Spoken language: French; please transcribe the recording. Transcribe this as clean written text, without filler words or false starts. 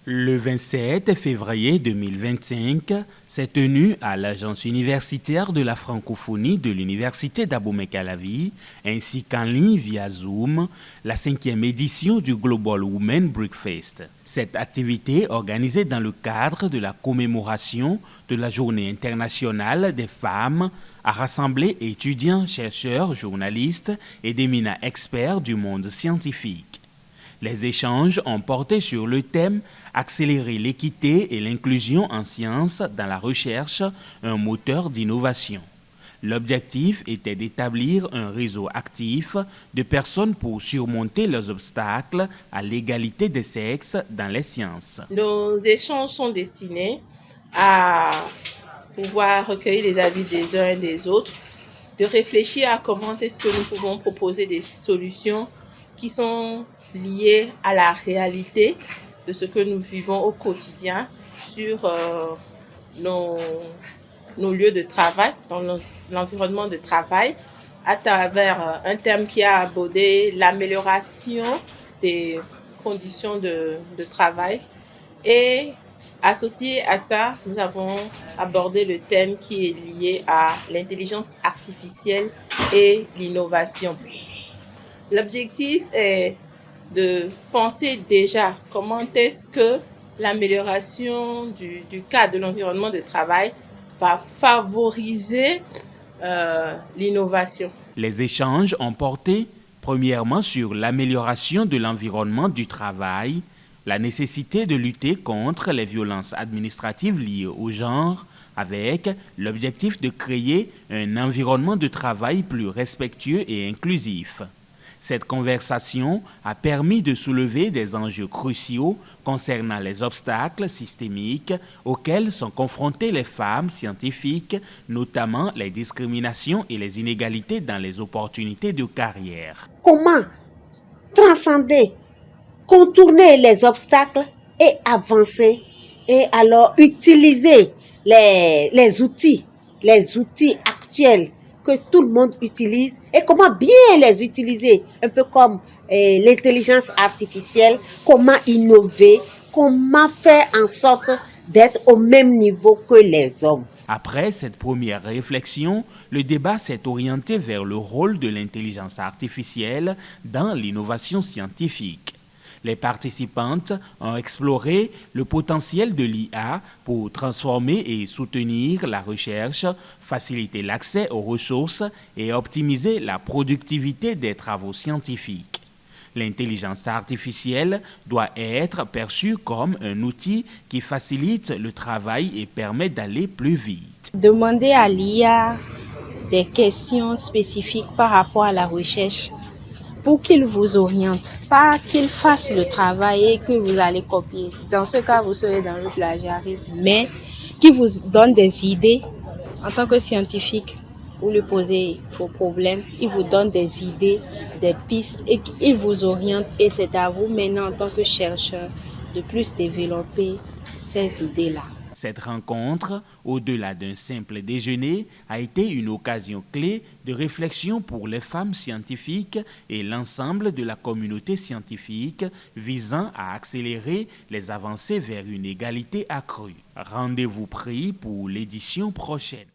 Le 27 février 2025 s'est tenu à l'Agence universitaire de la francophonie de l'Université d'Abomey-Calavi, ainsi qu'en ligne via Zoom, la 5e édition du Global Women Breakfast. Cette activité, organisée dans le cadre de la commémoration de la Journée internationale des femmes, a rassemblé étudiants, chercheurs, journalistes et d'éminents experts du monde scientifique. Les échanges ont porté sur le thème « Accélérer l'équité et l'inclusion en sciences dans la recherche, un moteur d'innovation ». L'objectif était d'établir un réseau actif de personnes pour surmonter les obstacles à l'égalité des sexes dans les sciences. Nos échanges sont destinés à pouvoir recueillir les avis des uns et des autres, de réfléchir à comment est-ce que nous pouvons proposer des solutions qui sont liées à la réalité de ce que nous vivons au quotidien sur nos lieux de travail, dans l'environnement de travail, à travers un thème qui a abordé l'amélioration des conditions de travail. Et associé à ça, nous avons abordé le thème qui est lié à l'intelligence artificielle et l'innovation. L'objectif est de penser déjà comment est-ce que l'amélioration du cadre de l'environnement de travail va favoriser l'innovation. Les échanges ont porté premièrement sur l'amélioration de l'environnement du travail, la nécessité de lutter contre les violences administratives liées au genre, avec l'objectif de créer un environnement de travail plus respectueux et inclusif. Cette conversation a permis de soulever des enjeux cruciaux concernant les obstacles systémiques auxquels sont confrontées les femmes scientifiques, notamment les discriminations et les inégalités dans les opportunités de carrière. Comment transcender, contourner les obstacles et avancer, et alors utiliser les outils actuels que tout le monde utilise, et comment bien les utiliser, un peu comme l'intelligence artificielle, comment innover, comment faire en sorte d'être au même niveau que les hommes. Après cette première réflexion, le débat s'est orienté vers le rôle de l'intelligence artificielle dans l'innovation scientifique. Les participantes ont exploré le potentiel de l'IA pour transformer et soutenir la recherche, faciliter l'accès aux ressources et optimiser la productivité des travaux scientifiques. L'intelligence artificielle doit être perçue comme un outil qui facilite le travail et permet d'aller plus vite. Demandez à l'IA des questions spécifiques par rapport à la recherche pour qu'il vous oriente, pas qu'il fasse le travail et que vous allez copier. Dans ce cas, vous serez dans le plagiarisme, mais qu'il vous donne des idées en tant que scientifique. Vous lui posez vos problèmes, il vous donne des idées, des pistes et il vous oriente. Et c'est à vous maintenant en tant que chercheur de plus développer ces idées-là. Cette rencontre, au-delà d'un simple déjeuner, a été une occasion clé de réflexion pour les femmes scientifiques et l'ensemble de la communauté scientifique visant à accélérer les avancées vers une égalité accrue. Rendez-vous pris pour l'édition prochaine.